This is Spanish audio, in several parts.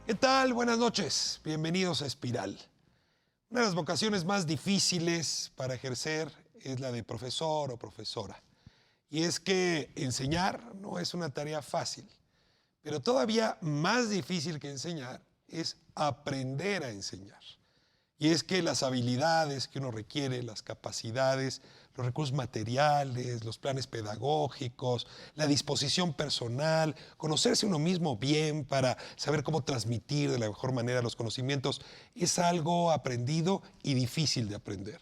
¿Qué tal? Buenas noches. Bienvenidos a Espiral. Una de las vocaciones más difíciles para ejercer es la de profesor o profesora. Y es que enseñar no es una tarea fácil, pero todavía más difícil que enseñar es aprender a enseñar. Y es que las habilidades que uno requiere, las capacidades, los recursos materiales, los planes pedagógicos, la disposición personal, conocerse uno mismo bien para saber cómo transmitir de la mejor manera los conocimientos, es algo aprendido y difícil de aprender.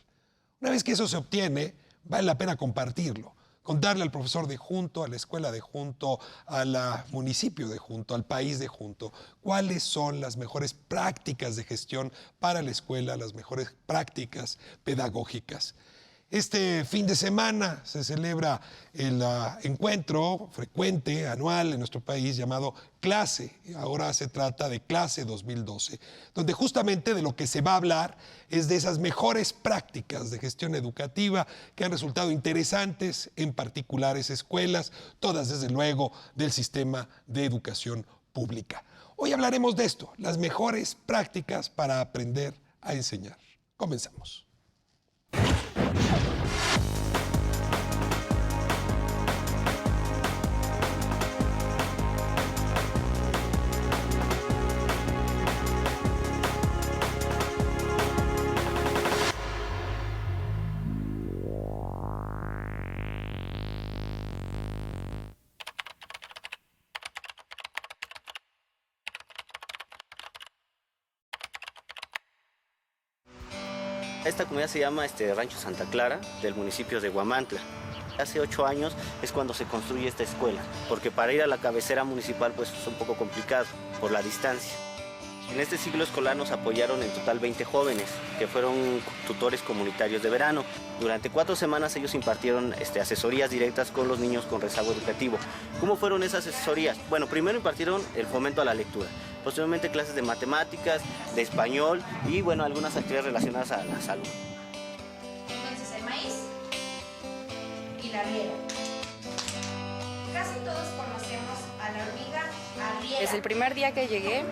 Una vez que eso se obtiene, vale la pena compartirlo. Contarle al profesor de junto, a la escuela de junto, al municipio de junto, al país de junto, cuáles son las mejores prácticas de gestión para la escuela, las mejores prácticas pedagógicas. Este fin de semana se celebra el encuentro frecuente, anual en nuestro país llamado Clase. Ahora se trata de Clase 2012, donde justamente de lo que se va a hablar es de esas mejores prácticas de gestión educativa que han resultado interesantes en particulares escuelas, todas desde luego del sistema de educación pública. Hoy hablaremos de esto, las mejores prácticas para aprender a enseñar. Comenzamos. Esta comunidad se llama Rancho Santa Clara, del municipio de Huamantla. Hace 8 años es cuando se construye esta escuela, porque para ir a la cabecera municipal pues es un poco complicado por la distancia. En este ciclo escolar nos apoyaron en total 20 jóvenes, que fueron tutores comunitarios de verano. Durante 4 semanas ellos impartieron asesorías directas con los niños con rezago educativo. ¿Cómo fueron esas asesorías? Bueno, primero impartieron el fomento a la lectura, posteriormente clases de matemáticas, de español y bueno, algunas actividades relacionadas a la salud. Entonces el maíz y la riera. Casi todos conocemos a la hormiga arriera. Desde el primer día que llegué,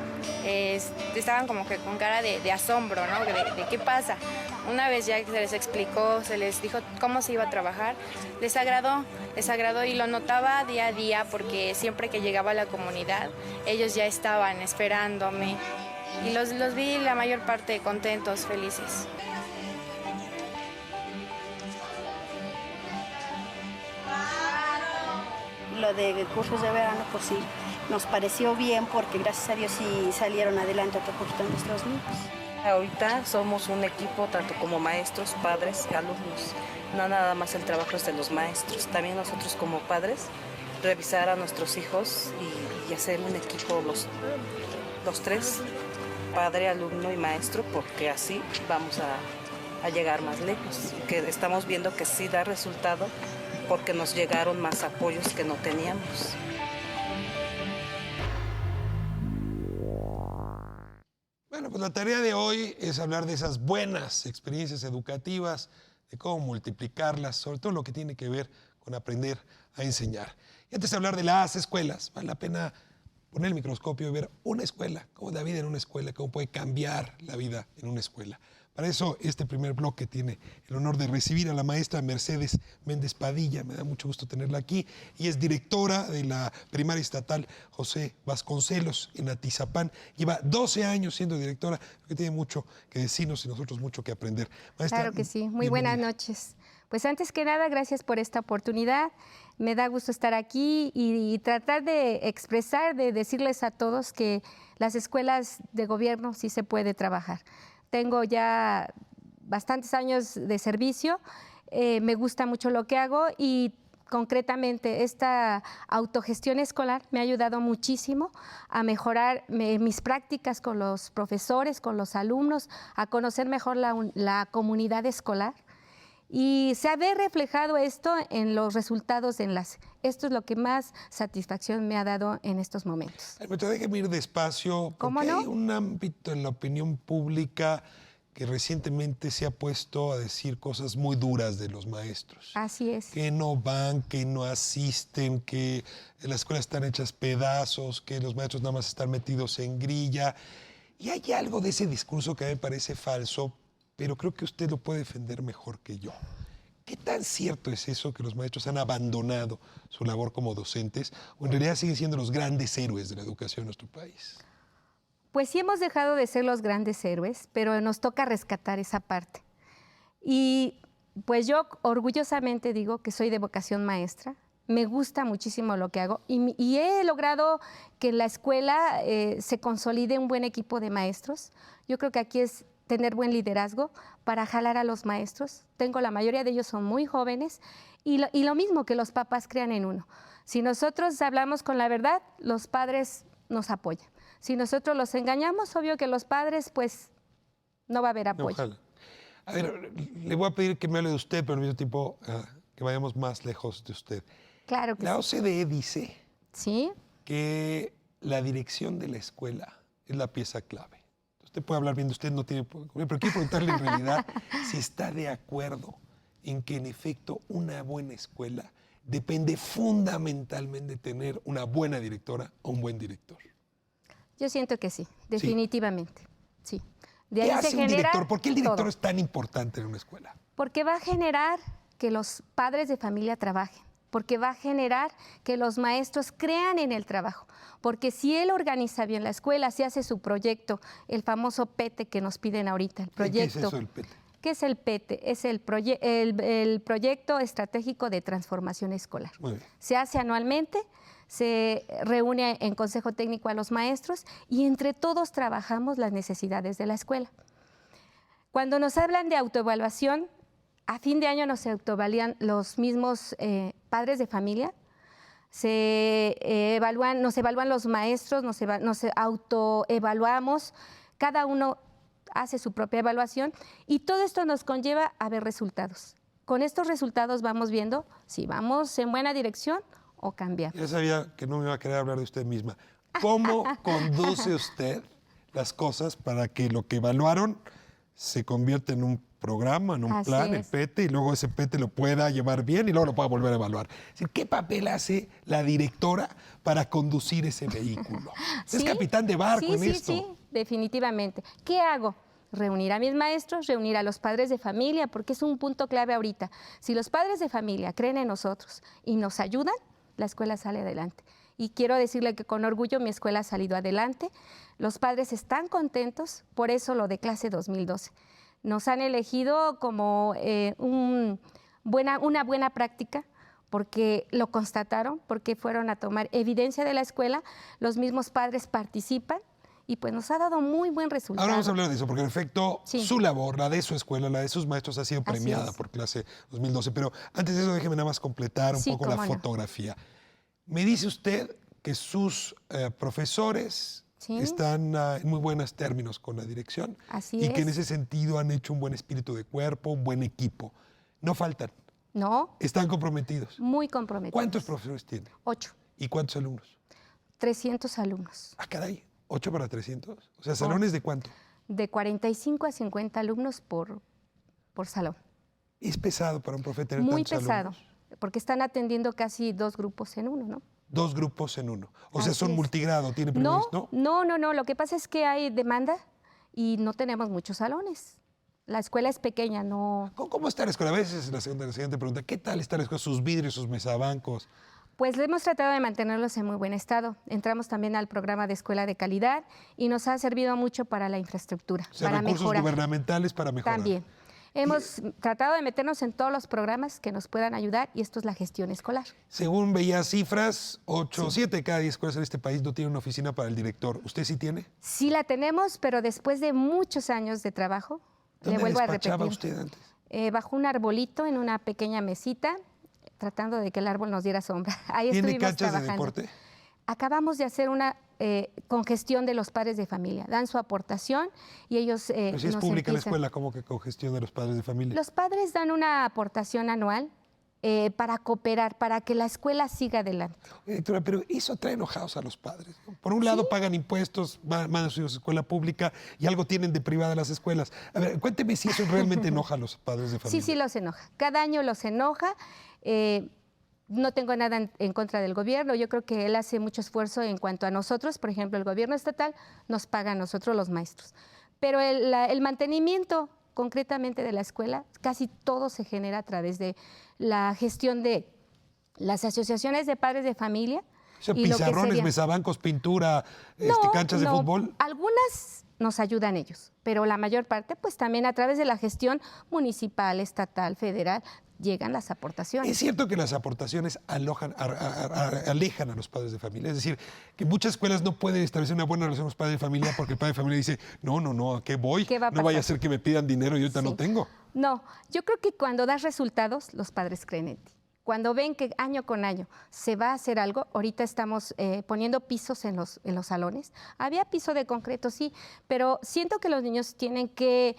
estaban como que con cara de asombro, ¿no? De qué pasa. Una vez ya que se les explicó, se les dijo cómo se iba a trabajar, les agradó y lo notaba día a día porque siempre que llegaba a la comunidad, ellos ya estaban esperándome y los vi la mayor parte contentos, felices. Lo de cursos de verano, pues sí, nos pareció bien porque gracias a Dios sí salieron adelante otro poquito nuestros niños. Ahorita somos un equipo, tanto como maestros, padres y alumnos. No nada más el trabajo es de los maestros, también nosotros como padres, revisar a nuestros hijos y hacer un equipo los tres, padre, alumno y maestro, porque así vamos a llegar más lejos. Que estamos viendo que sí da resultado porque nos llegaron más apoyos que no teníamos. Bueno, pues la tarea de hoy es hablar de esas buenas experiencias educativas, de cómo multiplicarlas, sobre todo lo que tiene que ver con aprender a enseñar. Y antes de hablar de las escuelas, vale la pena poner el microscopio y ver una escuela, cómo es la vida en una escuela, cómo puede cambiar la vida en una escuela. Para eso, este primer bloque tiene el honor de recibir a la maestra Mercedes Méndez Padilla. Me da mucho gusto tenerla aquí. Y es directora de la primaria estatal José Vasconcelos en Atizapán. Lleva 12 años siendo directora, que tiene mucho que decirnos y nosotros mucho que aprender. Maestra, claro que sí. Muy bienvenida. buenas noches. Pues antes que nada, gracias por esta oportunidad. Me da gusto estar aquí y tratar de expresar, de decirles a todos que las escuelas de gobierno sí se puede trabajar. Tengo ya bastantes años de servicio, me gusta mucho lo que hago y concretamente esta autogestión escolar me ha ayudado muchísimo a mejorar mis prácticas con los profesores, con los alumnos, a conocer mejor la comunidad escolar. Y se ve reflejado esto en los resultados de enlace. Esto es lo que más satisfacción me ha dado en estos momentos. Déjeme ir despacio, porque ¿Cómo no? hay un ámbito en la opinión pública que recientemente se ha puesto a decir cosas muy duras de los maestros. Así es. Que no van, que no asisten, que las escuelas están hechas pedazos, que los maestros nada más están metidos en grilla. Y hay algo de ese discurso que a mí me parece falso, pero creo que usted lo puede defender mejor que yo. ¿Qué tan cierto es eso, que los maestros han abandonado su labor como docentes o en realidad siguen siendo los grandes héroes de la educación en nuestro país? Pues sí hemos dejado de ser los grandes héroes, pero nos toca rescatar esa parte. Y pues yo orgullosamente digo que soy de vocación maestra, me gusta muchísimo lo que hago y he logrado que en la escuela se consolide un buen equipo de maestros. Yo creo que aquí es tener buen liderazgo para jalar a los maestros. La mayoría de ellos son muy jóvenes y lo mismo, que los papás crean en uno. Si nosotros hablamos con la verdad, los padres nos apoyan. Si nosotros los engañamos, obvio que los padres, pues, no va a haber apoyo. Ojalá. A ver, le voy a pedir que me hable de usted, pero al mismo tiempo que vayamos más lejos de usted. Claro que La sí. OCDE dice ¿Sí? que la dirección de la escuela es la pieza clave. Usted puede hablar bien de usted, no tiene problema, pero quiero preguntarle en realidad si está de acuerdo en que en efecto una buena escuela depende fundamentalmente de tener una buena directora o un buen director. Yo siento que sí, definitivamente. Sí. De ¿Qué ahí se hace un genera director? ¿Por qué el director todo. es tan importante en una escuela? Porque va a generar que los padres de familia trabajen, porque va a generar que los maestros crean en el trabajo, porque si él organiza bien la escuela, si hace su proyecto, el famoso PETE que nos piden ahorita, el proyecto. ¿Qué es eso del PETE? ¿Qué es el PETE? Es el Proyecto Estratégico de Transformación Escolar. Muy bien. Se hace anualmente, se reúne en consejo técnico a los maestros y entre todos trabajamos las necesidades de la escuela. Cuando nos hablan de autoevaluación, a fin de año nos autoevalúan los mismos padres de familia, nos evalúan los maestros, nos autoevaluamos, cada uno hace su propia evaluación y todo esto nos conlleva a ver resultados. Con estos resultados vamos viendo si vamos en buena dirección o cambiar. Ya sabía que no me iba a querer hablar de usted misma. ¿Cómo conduce usted las cosas para que lo que evaluaron se convierta en un programa, en un Así plan, el es. PETE, y luego ese PETE lo pueda llevar bien y luego lo pueda volver a evaluar? Es decir, ¿qué papel hace la directora para conducir ese vehículo? Es Sí, capitán de barco sí, en sí, esto. Sí, definitivamente. ¿Qué hago? Reunir a mis maestros, reunir a los padres de familia, porque es un punto clave ahorita. Si los padres de familia creen en nosotros y nos ayudan, la escuela sale adelante. Y quiero decirle que con orgullo mi escuela ha salido adelante. Los padres están contentos, por eso lo de clase 2012. Nos han elegido como una buena práctica, porque lo constataron, porque fueron a tomar evidencia de la escuela, los mismos padres participan y pues nos ha dado muy buen resultado. Ahora vamos a hablar de eso, porque en efecto Sí. su labor, la de su escuela, la de sus maestros ha sido Así premiada es. por clase 2012. Pero antes de eso déjeme nada más completar un Sí, poco la cómo no. fotografía. Me dice usted que sus profesores Sí. están en muy buenos términos con la dirección Así y que en es. ese sentido han hecho un buen espíritu de cuerpo, un buen equipo. No faltan, No, están comprometidos. muy comprometidos. ¿Cuántos profesores tiene? 8, ¿Y cuántos alumnos? 300 alumnos. Ah, caray, 8 para 300. O sea, ¿salones de cuánto? De 45 a 50 alumnos por salón. Es pesado para un profe tener Muy tantos pesado, alumnos. porque están atendiendo casi 2 grupos en uno, ¿no? 2 grupos en uno. O sea, Así son es. multigrado, tiene primeros, ¿no? No. Lo que pasa es que hay demanda y no tenemos muchos salones. La escuela es pequeña, no. ¿Cómo está la escuela? A veces la siguiente pregunta, ¿qué tal está la escuela? Sus vidrios, sus mesabancos. Pues hemos tratado de mantenerlos en muy buen estado. Entramos también al programa de escuela de calidad y nos ha servido mucho para la infraestructura, O sea, para recursos mejorar. gubernamentales para mejorar. También. Hemos tratado de meternos en todos los programas que nos puedan ayudar y esto es la gestión escolar. Según veía cifras, 7 de cada 10 escuelas en este país no tienen una oficina para el director. ¿Usted sí tiene? Sí la tenemos, pero después de muchos años de trabajo, le ¿Dónde vuelvo a despachaba repetir. usted antes? Bajo un arbolito en una pequeña mesita, tratando de que el árbol nos diera sombra. Ahí ¿Tiene estuvimos canchas de trabajando. deporte? Acabamos de hacer una congestión de los padres de familia. Dan su aportación y ellos Pero si es nos pública la empiezan. escuela, ¿cómo que con gestión de los padres de familia? Los padres dan una aportación anual para cooperar, para que la escuela siga adelante. Directora, pero eso trae enojados a los padres, ¿no? Por un lado pagan impuestos, mandan a sus hijos a escuela pública y algo tienen de privada las escuelas. A ver, cuénteme si eso realmente enoja a los padres de familia. Sí, los enoja. Cada año los enoja. No tengo nada en contra del gobierno. Yo creo que él hace mucho esfuerzo en cuanto a nosotros. Por ejemplo, el gobierno estatal nos paga a nosotros los maestros. Pero el mantenimiento concretamente de la escuela, casi todo se genera a través de la gestión de las asociaciones de padres de familia. O sea, pizarrones, mesabancos, pintura, canchas de fútbol. Algunas nos ayudan ellos, pero la mayor parte, pues también a través de la gestión municipal, estatal, federal, llegan las aportaciones. Es cierto que las aportaciones alejan a los padres de familia. Es decir, que muchas escuelas no pueden establecer una buena relación con los padres de familia porque el padre de familia dice, no, ¿a qué voy? ¿Qué va a no vaya a pasar? ser que me pidan dinero y ahorita no tengo. No, yo creo que cuando das resultados, los padres creen en ti. Cuando ven que año con año se va a hacer algo, ahorita estamos poniendo pisos en los salones. Había piso de concreto, sí, pero siento que los niños tienen que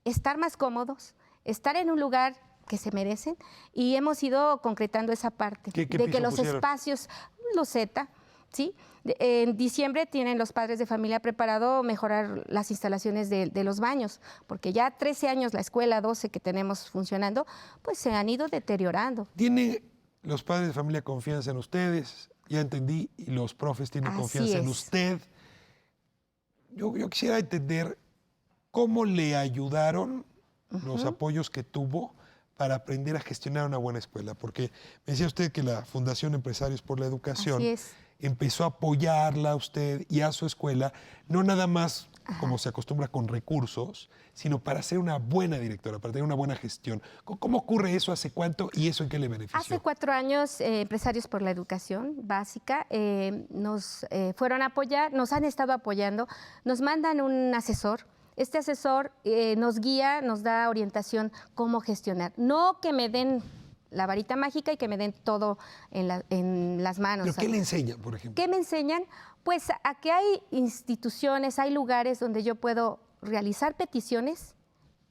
estar más cómodos, estar en un lugar que se merecen, y hemos ido concretando esa parte ¿Qué de que piso los pusieron? espacios, loseta, ¿sí? En diciembre tienen los padres de familia preparado mejorar las instalaciones de los baños, porque ya 13 años la escuela, 12 que tenemos funcionando, pues se han ido deteriorando. ¿Tiene los padres de familia confianza en ustedes? Ya entendí, y los profes tienen Así confianza en es. usted. Yo quisiera entender cómo le ayudaron los apoyos que tuvo para aprender a gestionar una buena escuela, porque me decía usted que la Fundación Empresarios por la Educación Así es. empezó a apoyarla a usted y a su escuela, no nada más como se acostumbra con recursos, sino para ser una buena directora, para tener una buena gestión. ¿Cómo ocurre eso? ¿Hace cuánto? ¿Y eso en qué le benefició? Hace 4 años, Empresarios por la Educación Básica nos fueron a apoyar, nos han estado apoyando, nos mandan un asesor. Este asesor nos guía, nos da orientación cómo gestionar. No que me den la varita mágica y que me den todo en las manos. ¿Pero qué le enseñan, por ejemplo? ¿Qué me enseñan? Pues a que hay instituciones, hay lugares donde yo puedo realizar peticiones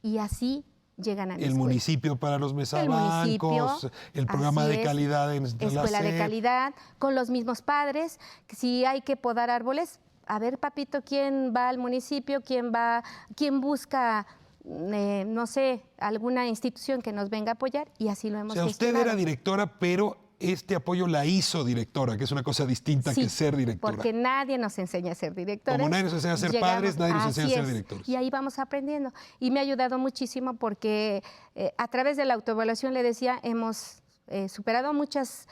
y así llegan a mi El escuela. municipio para los mesabancos, el programa así de es, calidad en la escuela de SEP. calidad, con los mismos padres. Que si hay que podar árboles, a ver, papito, ¿quién va al municipio? ¿Quién busca, no sé, alguna institución que nos venga a apoyar? Y así lo hemos O sea, usted gestionado. era directora, pero este apoyo la hizo directora, que es una cosa distinta Sí, que ser directora. porque nadie nos enseña a ser directores. Como nadie nos enseña a ser padres, nadie nos enseña a así ser es, directores. Y ahí vamos aprendiendo. Y me ha ayudado muchísimo porque a través de la autoevaluación, le decía, hemos superado muchas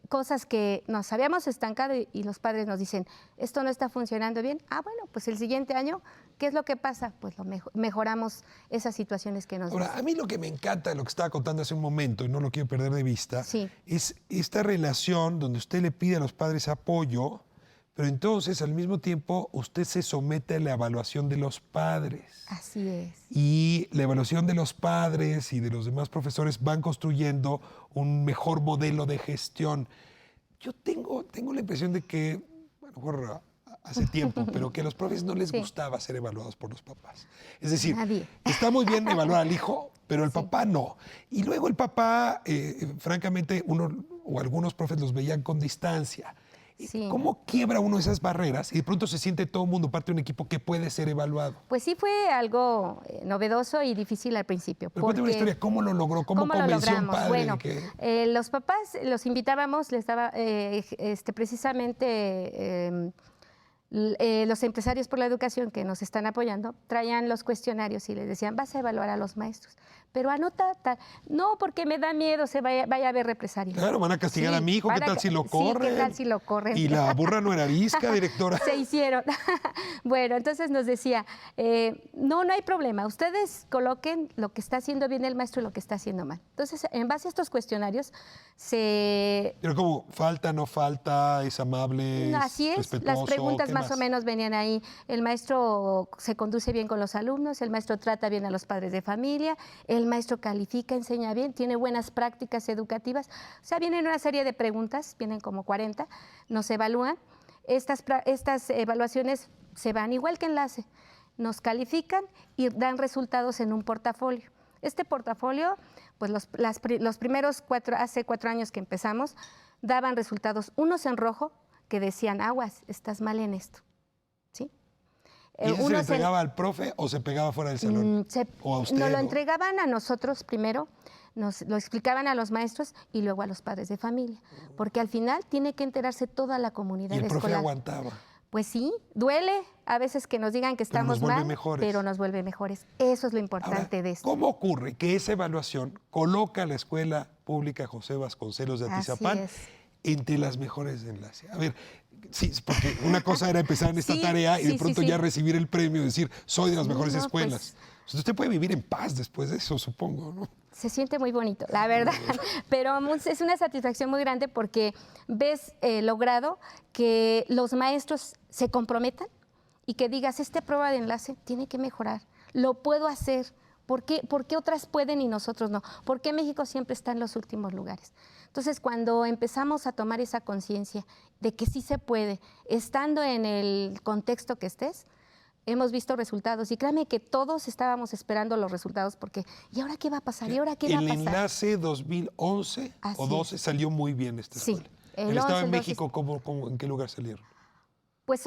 cosas que nos habíamos estancado y los padres nos dicen, esto no está funcionando bien. Bueno, pues el siguiente año, ¿qué es lo que pasa? Pues mejoramos esas situaciones que nos Ahora, dicen. a mí lo que me encanta de lo que estaba contando hace un momento, y no lo quiero perder de vista, Sí. es esta relación donde usted le pide a los padres apoyo, pero entonces al mismo tiempo usted se somete a la evaluación de los padres. Así es. Y la evaluación de los padres y de los demás profesores van construyendo un mejor modelo de gestión. Yo tengo la impresión de que, a lo mejor hace tiempo, pero que a los profes no les Sí. gustaba ser evaluados por los papás. Es decir, Nadie. está muy bien evaluar al hijo, pero el Sí. papá no. Y luego el papá, francamente, uno o algunos profes los veían con distancia. Sí. ¿Cómo quiebra uno esas barreras y de pronto se siente todo el mundo parte de un equipo que puede ser evaluado? Pues sí fue algo novedoso y difícil al principio. Pero cuéntame una porque- historia, ¿cómo lo logró? ¿Cómo ¿Cómo lo convenció a un logramos? padre? Bueno, que... los papás los invitábamos, les daba precisamente los empresarios por la educación que nos están apoyando, traían los cuestionarios y les decían, vas a evaluar a los maestros, pero anota tal. No, porque me da miedo, vaya a haber represalias. Claro, van a castigar Sí, a mi hijo, ¿qué van a tal si lo sí, corren? ¿qué tal si lo corren? Y la burra no era arisca, directora. Se hicieron. Bueno, entonces nos decía, no hay problema, ustedes coloquen lo que está haciendo bien el maestro y lo que está haciendo mal. Entonces, en base a estos cuestionarios, Pero como, falta, no falta, es amable, así es, respetuoso, las preguntas ¿qué más o menos venían ahí. El maestro se conduce bien con los alumnos, el maestro trata bien a los padres de familia, el maestro califica, enseña bien, tiene buenas prácticas educativas. O sea, vienen una serie de preguntas, vienen como 40, nos evalúan. Estas evaluaciones se van igual que enlace, nos califican y dan resultados en un portafolio. Este portafolio, pues los primeros hace 4 años que empezamos, daban resultados, unos en rojo, que decían, aguas, estás mal en esto, ¿sí? ¿Y ese se le entregaba al profe o se pegaba fuera del salón? ¿O a usted? Nos lo entregaban a nosotros primero, nos lo explicaban a los maestros y luego a los padres de familia, porque al final tiene que enterarse toda la comunidad escolar. ¿Y el profe escolar. aguantaba? Pues sí, duele a veces que nos digan que estamos mal, pero nos vuelve mejores. Eso es lo importante de esto. ¿Cómo ocurre que esa evaluación coloca a la Escuela Pública José Vasconcelos de Atizapán entre las mejores de enlace? A ver, sí, porque una cosa era empezar en esta tarea y de pronto ya recibir el premio y decir, soy de las mejores escuelas. Pues, usted puede vivir en paz después de eso, supongo, ¿no? Se siente muy bonito, la verdad, pero es una satisfacción muy grande porque ves logrado que los maestros se comprometan y que digas, esta prueba de enlace tiene que mejorar, lo puedo hacer. ¿Por qué otras pueden y nosotros no? ¿Por qué México siempre está en los últimos lugares? Entonces, cuando empezamos a tomar esa conciencia de que sí se puede, estando en el contexto que estés, hemos visto resultados y créame que todos estábamos esperando los resultados porque ¿y ahora qué va a pasar? ¿Y ahora qué va a pasar? El enlace 2011 o 12 salió muy bien esta escuela. Sí. El Estado de México, ¿en qué lugar salieron? Pues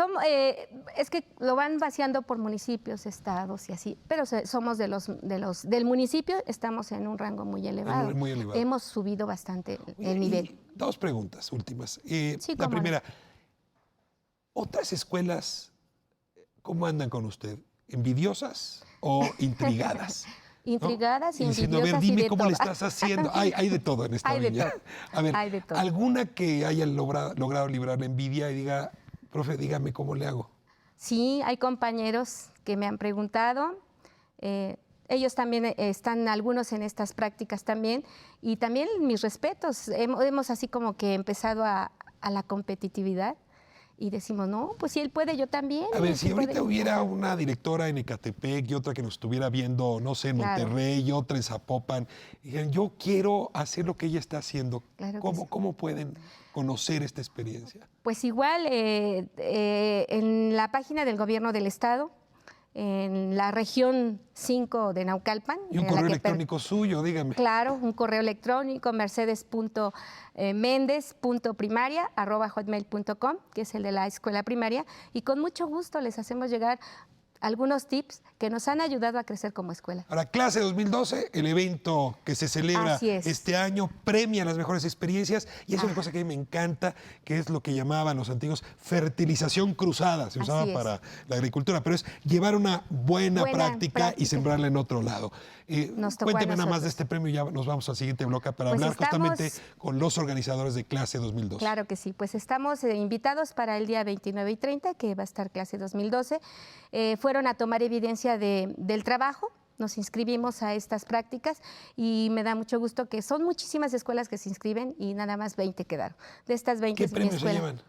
es que lo van vaciando por municipios, estados y así, pero somos del municipio, estamos en un rango muy elevado. Muy elevado. Hemos subido bastante el nivel. 2 preguntas últimas. Sí, la primera, ¿otras escuelas cómo andan con usted? ¿Envidiosas o intrigadas? Intrigadas y diciendo, envidiosas. A ver, dime y de cómo todo. le estás haciendo. Hay de todo en esta vida. A ver, ¿alguna que haya logrado librar la envidia y diga, profe, dígame cómo le hago? Sí, hay compañeros que me han preguntado. Ellos también están algunos en estas prácticas también. Y también mis respetos. Hemos así como que empezado a la competitividad. Y decimos, no, pues si él puede, yo también. A ver, si ahorita hubiera una directora en Ecatepec y otra que nos estuviera viendo, no sé, en Monterrey y otra en Zapopan, y dijeran, yo quiero hacer lo que ella está haciendo, ¿cómo pueden conocer esta experiencia? Pues igual, en la página del Gobierno del Estado, en la región 5 de Naucalpan. Y un correo electrónico suyo, dígame. Claro, un correo electrónico, mercedes.mendez.primaria@hotmail.com, que es el de la escuela primaria, y con mucho gusto les hacemos llegar algunos tips que nos han ayudado a crecer como escuela. Ahora, Clase 2012, el evento que se celebra este año, premia las mejores experiencias y es una cosa que a mí me encanta, que es lo que llamaban los antiguos fertilización cruzada, se usaba para la agricultura, pero es llevar una buena práctica y sembrarla en otro lado. Cuénteme nada más de este premio y ya nos vamos al siguiente bloque para hablar justamente con los organizadores de Clase 2012. Claro que sí, pues estamos invitados para el día 29 y 30, que va a estar Clase 2012. Fueron a tomar evidencia del trabajo, nos inscribimos a estas prácticas y me da mucho gusto que son muchísimas escuelas que se inscriben y nada más 20 quedaron. De estas 20 ¿Qué premios se llevan?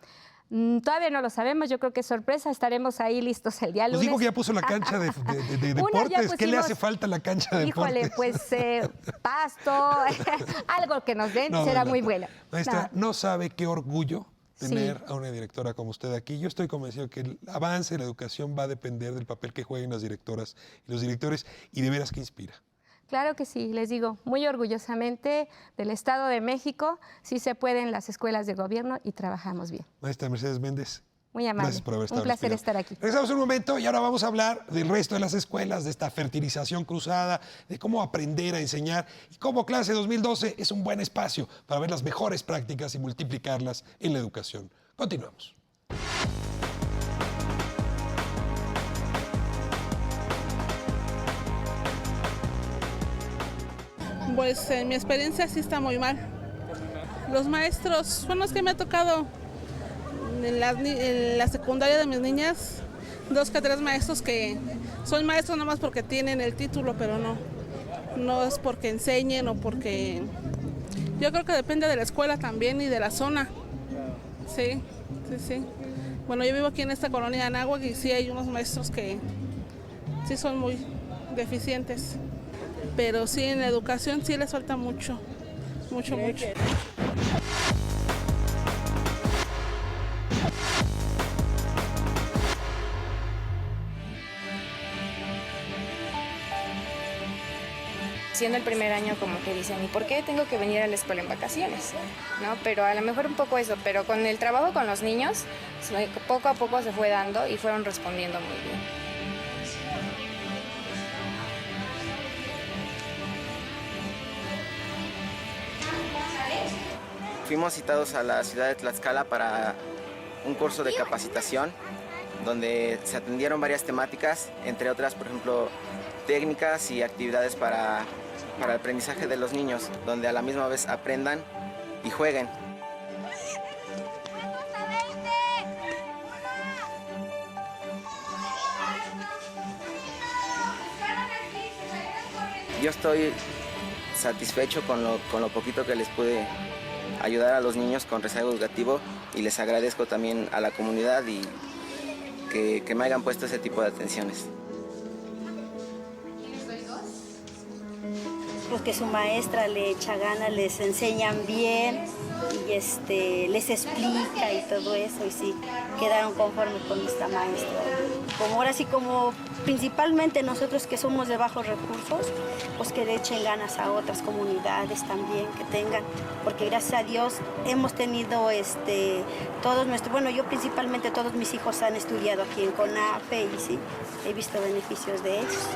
Todavía no lo sabemos, yo creo que es sorpresa, estaremos ahí listos el día lunes. Pues dijo que ya puso la cancha de deportes, ¿qué le hace falta a la cancha de deportes? Híjole, pues pasto, algo que nos den, será muy bueno. Maestra, ¿no sabe qué orgullo tener a una directora como usted aquí? Yo estoy convencido que el avance de la educación va a depender del papel que jueguen las directoras y los directores y de veras que inspira. Claro que sí, les digo, muy orgullosamente del Estado de México, sí se puede en las escuelas de gobierno y trabajamos bien. Maestra Mercedes Méndez. Muy amable. Gracias por haber estado. Un placer estar aquí. Regresamos un momento y ahora vamos a hablar del resto de las escuelas, de esta fertilización cruzada, de cómo aprender a enseñar y cómo Clase 2012 es un buen espacio para ver las mejores prácticas y multiplicarlas en la educación. Continuamos. Pues en mi experiencia sí está muy mal. Los maestros son los que me ha tocado en la secundaria de mis niñas, 2 que 3 maestros que son maestros nomás porque tienen el título, pero no es porque enseñen o porque... Yo creo que depende de la escuela también y de la zona. Sí. Bueno, yo vivo aquí en esta colonia de Anáhuac y sí hay unos maestros que sí son muy deficientes. Pero sí, en la educación sí les falta mucho. siendo el primer año como que dicen, ¿y por qué tengo que venir a la escuela en vacaciones? ¿No? Pero a lo mejor un poco eso, pero con el trabajo con los niños, poco a poco se fue dando y fueron respondiendo muy bien. Fuimos citados a la ciudad de Tlaxcala para un curso de capacitación donde se atendieron varias temáticas, entre otras, por ejemplo, técnicas y actividades para el aprendizaje de los niños, donde a la misma vez aprendan y jueguen. Yo estoy satisfecho con lo poquito que les pude ayudar a los niños con rezago educativo y les agradezco también a la comunidad y que me hayan puesto ese tipo de atenciones. Porque su maestra le echa ganas, les enseñan bien y les explica y todo eso, y sí, quedaron conformes con esta maestra. Como ahora sí, como principalmente nosotros que somos de bajos recursos, pues que le echen ganas a otras comunidades también que tengan, porque gracias a Dios hemos tenido todos nuestros, bueno, yo principalmente todos mis hijos han estudiado aquí en CONAFE y sí, he visto beneficios de ellos.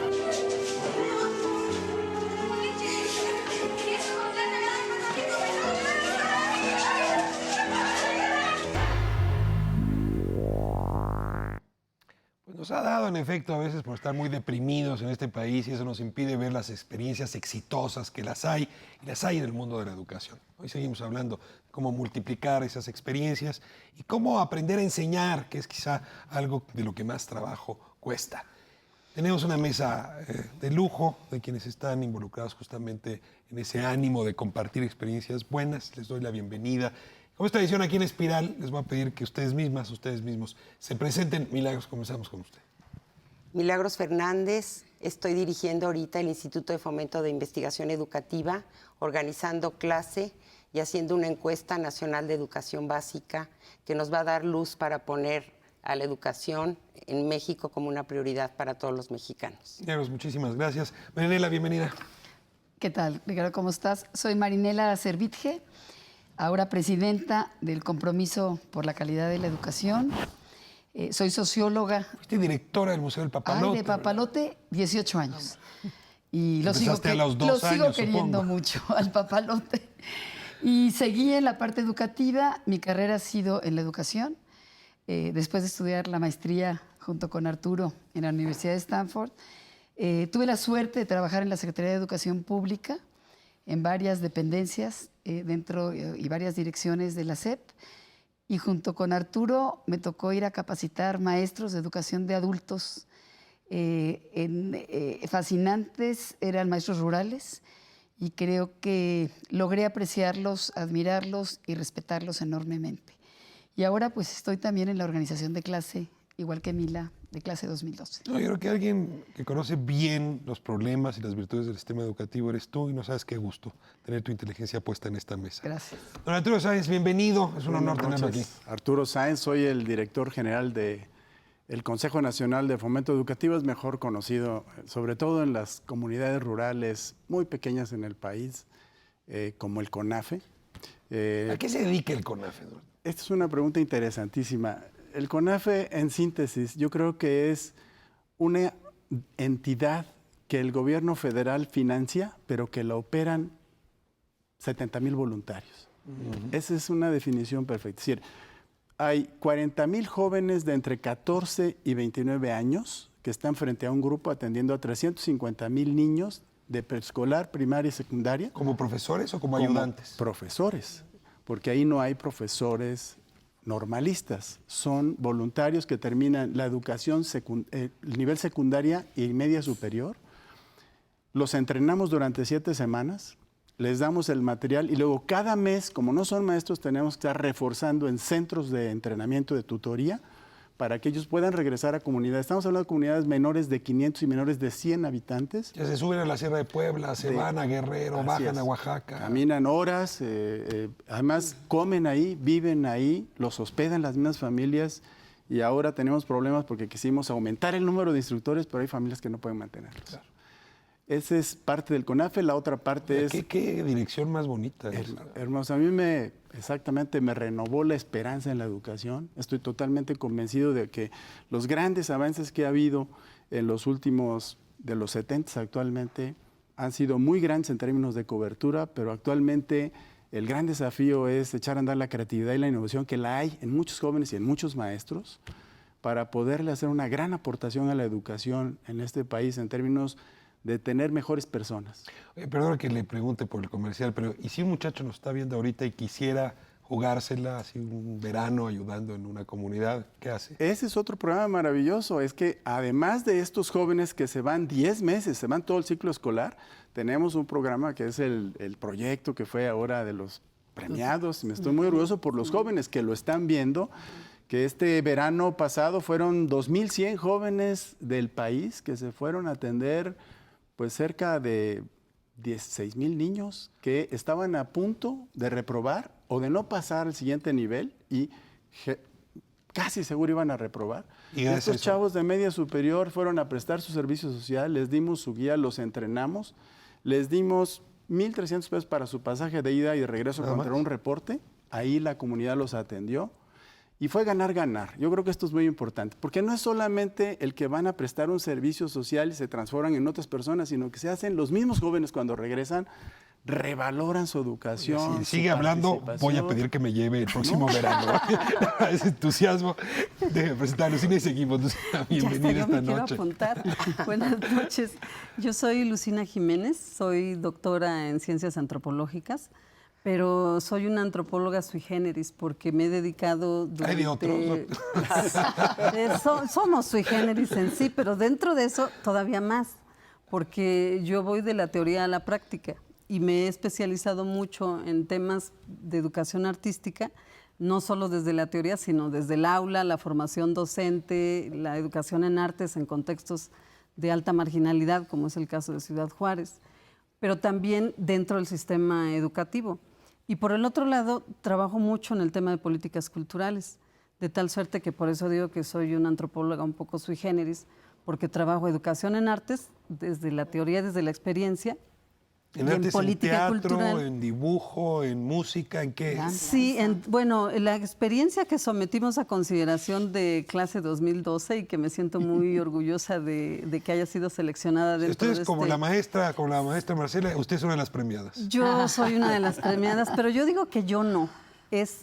Nos ha dado, en efecto, a veces por estar muy deprimidos en este país y eso nos impide ver las experiencias exitosas que las hay y las hay en el mundo de la educación. Hoy seguimos hablando de cómo multiplicar esas experiencias y cómo aprender a enseñar, que es quizá algo de lo que más trabajo cuesta. Tenemos una mesa de lujo de quienes están involucrados justamente en ese ánimo de compartir experiencias buenas. Les doy la bienvenida. Como es tradición aquí en Espiral, les voy a pedir que ustedes mismos se presenten. Milagros, comenzamos con usted. Milagros Fernández, estoy dirigiendo ahorita el Instituto de Fomento de Investigación Educativa, organizando clase y haciendo una encuesta nacional de educación básica que nos va a dar luz para poner a la educación en México como una prioridad para todos los mexicanos. Milagros, muchísimas gracias. Marinela, bienvenida. ¿Qué tal, Ricardo? ¿Cómo estás? Soy Marinela Servitje, ahora presidenta del Compromiso por la Calidad de la Educación. Soy socióloga. Fuiste directora del Museo del Papalote. Ay, de Papalote, 18 años. Y lo sigo queriendo mucho al Papalote. Y seguí en la parte educativa. Mi carrera ha sido en la educación. Después de estudiar la maestría junto con Arturo en la Universidad de Stanford, tuve la suerte de trabajar en la Secretaría de Educación Pública, en varias dependencias dentro y varias direcciones de la SEP. Y junto con Arturo me tocó ir a capacitar maestros de educación de adultos. Fascinantes, eran maestros rurales y creo que logré apreciarlos, admirarlos y respetarlos enormemente. Y ahora pues estoy también en la organización de clase, igual que Mila, de clase 2012. No, yo creo que alguien que conoce bien los problemas y las virtudes del sistema educativo eres tú y no sabes qué gusto tener tu inteligencia puesta en esta mesa. Gracias. Don Arturo Sáenz, bienvenido. Es un honor tenerlo aquí. Arturo Sáenz, soy el director general del Consejo Nacional de Fomento Educativo, es mejor conocido sobre todo en las comunidades rurales muy pequeñas en el país, como el CONAFE. ¿A qué se dedica el CONAFE? Esta es una pregunta interesantísima. El CONAFE, en síntesis, yo creo que es una entidad que el gobierno federal financia, pero que la operan 70,000 voluntarios. Esa es una definición perfecta. Es decir, hay 40,000 jóvenes de entre 14 y 29 años que están frente a un grupo atendiendo a 350,000 niños de preescolar, primaria y secundaria. ¿Como profesores o como ayudantes? Profesores, porque ahí no hay profesores normalistas, son voluntarios que terminan la educación nivel secundaria y media superior. Los entrenamos durante 7 semanas, les damos el material y luego cada mes, como no son maestros, tenemos que estar reforzando en centros de entrenamiento, de tutoría, para que ellos puedan regresar a comunidades. Estamos hablando de comunidades menores de 500 y menores de 100 habitantes. Ya se suben a la Sierra de Puebla, se van a Guerrero, bajan a Oaxaca. Caminan horas, además comen ahí, viven ahí, los hospedan las mismas familias y ahora tenemos problemas porque quisimos aumentar el número de instructores, pero hay familias que no pueden mantenerlos. Claro. Esa es parte del CONAFE, la otra parte es... ¿Qué dirección más bonita? Hermosa. A mí exactamente me renovó la esperanza en la educación. Estoy totalmente convencido de que los grandes avances que ha habido en los últimos, de los 70 actualmente, han sido muy grandes en términos de cobertura, pero actualmente el gran desafío es echar a andar la creatividad y la innovación que la hay en muchos jóvenes y en muchos maestros para poderle hacer una gran aportación a la educación en este país en términos de tener mejores personas. Perdona que le pregunte por el comercial, pero ¿y si un muchacho nos está viendo ahorita y quisiera jugársela así un verano ayudando en una comunidad? ¿Qué hace? Ese es otro programa maravilloso. Es que además de estos jóvenes que se van 10 meses, se van todo el ciclo escolar, tenemos un programa que es el proyecto que fue ahora de los premiados. Me estoy muy orgulloso por los jóvenes que lo están viendo, que este verano pasado fueron 2,100 jóvenes del país que se fueron a atender pues cerca de 16,000 niños que estaban a punto de reprobar o de no pasar al siguiente nivel y casi seguro iban a reprobar. Y estos chavos de media superior fueron a prestar su servicio social, les dimos su guía, los entrenamos, les dimos 1,300 pesos para su pasaje de ida y de regreso contra un reporte. Ahí la comunidad los atendió. Y fue ganar, ganar. Yo creo que esto es muy importante, porque no es solamente el que van a prestar un servicio social y se transforman en otras personas, sino que se hacen los mismos jóvenes cuando regresan, revaloran su educación. Si sigue hablando, voy a pedir que me lleve el próximo verano. Ese entusiasmo. Déjeme presentar a Lucina y seguimos. Lucina, bienvenida esta noche. Quiero apuntar. Buenas noches. Yo soy Lucina Jiménez, soy doctora en Ciencias Antropológicas, pero soy una antropóloga sui generis porque me he dedicado ¿Hay de otros? Somos sui generis en sí, pero dentro de eso todavía más, porque yo voy de la teoría a la práctica y me he especializado mucho en temas de educación artística, no solo desde la teoría, sino desde el aula, la formación docente, la educación en artes en contextos de alta marginalidad, como es el caso de Ciudad Juárez, pero también dentro del sistema educativo. Y por el otro lado, trabajo mucho en el tema de políticas culturales, de tal suerte que por eso digo que soy una antropóloga un poco sui generis, porque trabajo educación en artes, desde la teoría, desde la experiencia, ¿En artes, política en teatro, cultural, en dibujo, en música, en qué? Sí, bueno, la experiencia que sometimos a consideración de clase 2012 y que me siento muy orgullosa de que haya sido seleccionada dentro Ustedes como la maestra Marcela, usted es una de las premiadas. Yo soy una de las premiadas, pero yo digo que yo no.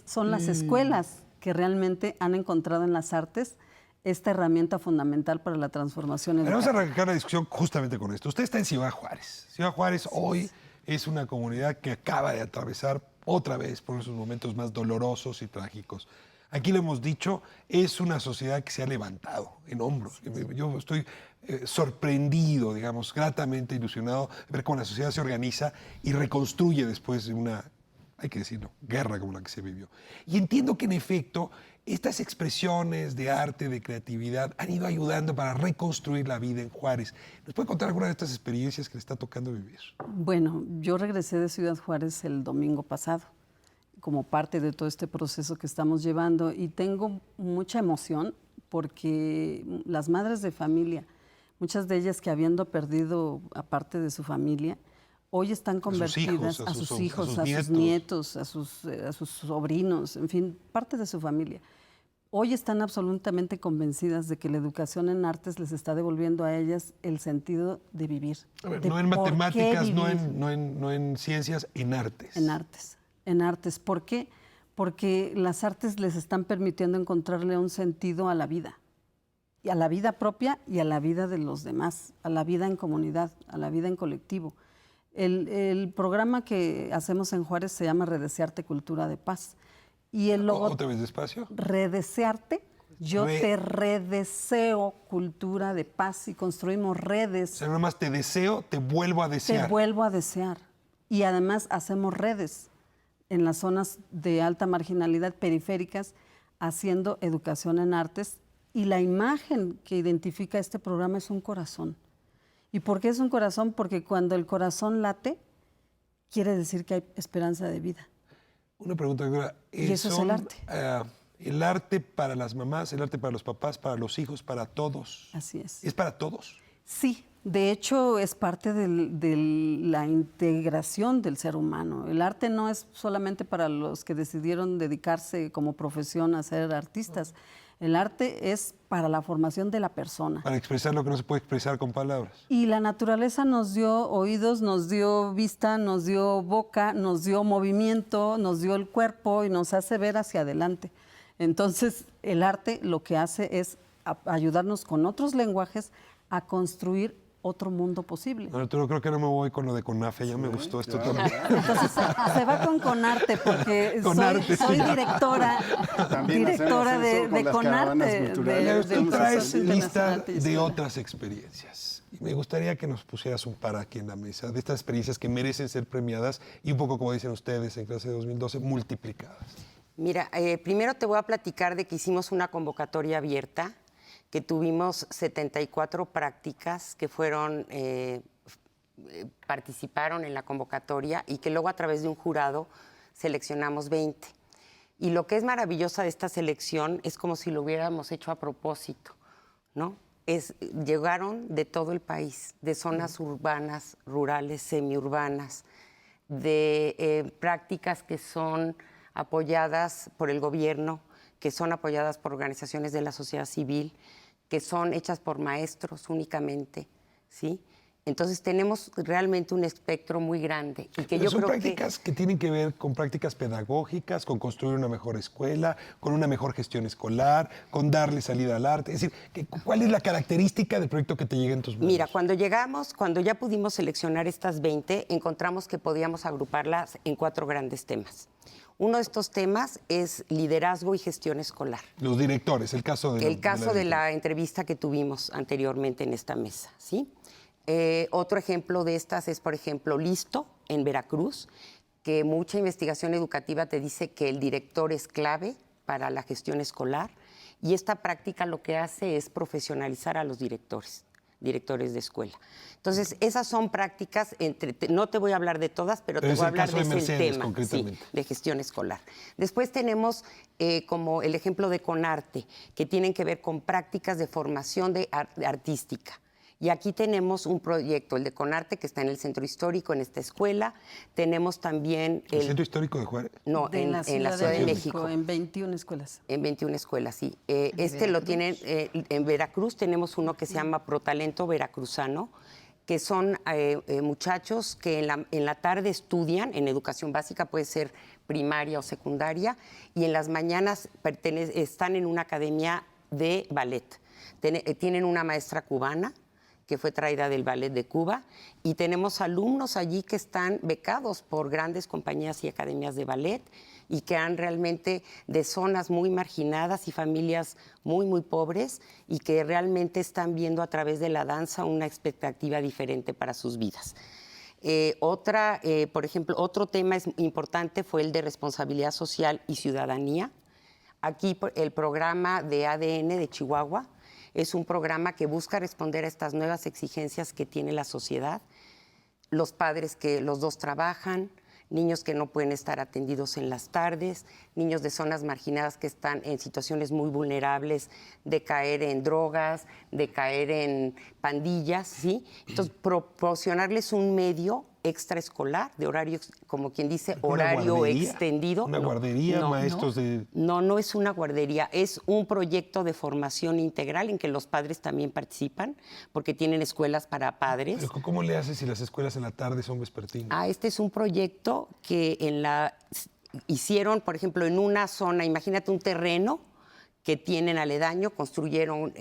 Son las escuelas que realmente han encontrado en las artes esta herramienta fundamental para la transformación educativa. Vamos a arrancar la discusión justamente con esto. Usted está en Ciudad Juárez. Ciudad Juárez hoy es una comunidad que acaba de atravesar otra vez por esos momentos más dolorosos y trágicos. Aquí lo hemos dicho, es una sociedad que se ha levantado en hombros. Yo estoy sorprendido, digamos, gratamente ilusionado de ver cómo la sociedad se organiza y reconstruye después de una, hay que decirlo, guerra como la que se vivió. Y entiendo que en efecto estas expresiones de arte, de creatividad, han ido ayudando para reconstruir la vida en Juárez. ¿Nos puede contar alguna de estas experiencias que le está tocando vivir? Bueno, yo regresé de Ciudad Juárez el domingo pasado, como parte de todo este proceso que estamos llevando, y tengo mucha emoción porque las madres de familia, muchas de ellas que habiendo perdido a parte de su familia, hoy están convertidas a sus hijos, a sus nietos, a sus sobrinos, en fin, parte de su familia. Hoy están absolutamente convencidas de que la educación en artes les está devolviendo a ellas el sentido de vivir. A ver, no en matemáticas, no en ciencias, en artes. En artes. ¿Por qué? Porque las artes les están permitiendo encontrarle un sentido a la vida. Y a la vida propia y a la vida de los demás, a la vida en comunidad, a la vida en colectivo. El programa que hacemos en Juárez se llama Redesearte Cultura de Paz. Y el logo, ¿otra vez despacio? Redesearte, te redeseo cultura de paz y construimos redes. O sea, nada más te deseo, te vuelvo a desear. Te vuelvo a desear. Y además hacemos redes en las zonas de alta marginalidad periféricas haciendo educación en artes. Y la imagen que identifica este programa es un corazón. ¿Y por qué es un corazón? Porque cuando el corazón late, quiere decir que hay esperanza de vida. Una pregunta, doctora. Y eso es el arte. El arte para las mamás, el arte para los papás, para los hijos, para todos. Así es. ¿Es para todos? Sí, de hecho es parte de la integración del ser humano. El arte no es solamente para los que decidieron dedicarse como profesión a ser artistas. El arte es para la formación de la persona. Para expresar lo que no se puede expresar con palabras. Y la naturaleza nos dio oídos, nos dio vista, nos dio boca, nos dio movimiento, nos dio el cuerpo y nos hace ver hacia adelante. Entonces, el arte lo que hace es ayudarnos con otros lenguajes a construir otro mundo posible. Bueno, yo creo que no me voy con lo de CONAFE, ya me gustó esto también. Entonces se va con CONARTE porque soy directora de CONARTE. Tú traes lista de otras experiencias. Y me gustaría que nos pusieras un par aquí en la mesa de estas experiencias que merecen ser premiadas y un poco, como dicen ustedes en clase de 2012, multiplicadas. Mira, primero te voy a platicar de que hicimos una convocatoria abierta, que tuvimos 74 prácticas que participaron en la convocatoria y que luego a través de un jurado seleccionamos 20. Y lo que es maravillosa de esta selección es como si lo hubiéramos hecho a propósito, ¿no? Llegaron de todo el país, de zonas urbanas, rurales, semiurbanas, de prácticas que son apoyadas por el gobierno, que son apoyadas por organizaciones de la sociedad civil, que son hechas por maestros únicamente, ¿sí? Entonces tenemos realmente un espectro muy grande. Y que son prácticas que tienen que ver con prácticas pedagógicas, con construir una mejor escuela, con una mejor gestión escolar, con darle salida al arte. Es decir, ¿cuál es la característica del proyecto que te llega en tus manos? Mira, cuando ya pudimos seleccionar estas 20, encontramos que podíamos agruparlas en 4 grandes temas. Uno de estos temas es liderazgo y gestión escolar. Los directores, el caso de la entrevista que tuvimos anteriormente en esta mesa, ¿sí? Otro ejemplo de estas es, por ejemplo, Listo, en Veracruz, que mucha investigación educativa te dice que el director es clave para la gestión escolar y esta práctica lo que hace es profesionalizar a los directores de escuela. Entonces, esas son prácticas, no te voy a hablar de todas, pero te voy a hablar de ese tema, sí, de gestión escolar. Después tenemos como el ejemplo de CONARTE, que tienen que ver con prácticas de formación artística. Y aquí tenemos un proyecto, el de CONARTE, que está en el Centro Histórico, en esta escuela. Tenemos también... ¿El Centro Histórico de Juárez? No, en la Ciudad de México. En 21 escuelas. En 21 escuelas, sí. Lo tienen... en Veracruz tenemos uno que se llama Protalento Veracruzano, que son muchachos que en la tarde estudian en educación básica, puede ser primaria o secundaria, y en las mañanas están en una academia de ballet. Tienen una maestra cubana, que fue traída del ballet de Cuba, y tenemos alumnos allí que están becados por grandes compañías y academias de ballet y que han realmente de zonas muy marginadas y familias muy, muy pobres y que realmente están viendo a través de la danza una expectativa diferente para sus vidas. Por ejemplo, otro tema importante fue el de responsabilidad social y ciudadanía. Aquí el programa de ADN de Chihuahua es un programa que busca responder a estas nuevas exigencias que tiene la sociedad. Los padres que los dos trabajan, niños que no pueden estar atendidos en las tardes, niños de zonas marginadas que están en situaciones muy vulnerables de caer en drogas, de caer en pandillas, ¿sí? Entonces, proporcionarles un medio extraescolar, de horario, como quien dice, horario extendido. ¿Una guardería, maestros de...? No es una guardería, es un proyecto de formación integral en que los padres también participan, porque tienen escuelas para padres. ¿Pero cómo le haces si las escuelas en la tarde son vespertinas? Este es un proyecto que hicieron, por ejemplo, en una zona, imagínate un terreno que tienen aledaño, construyeron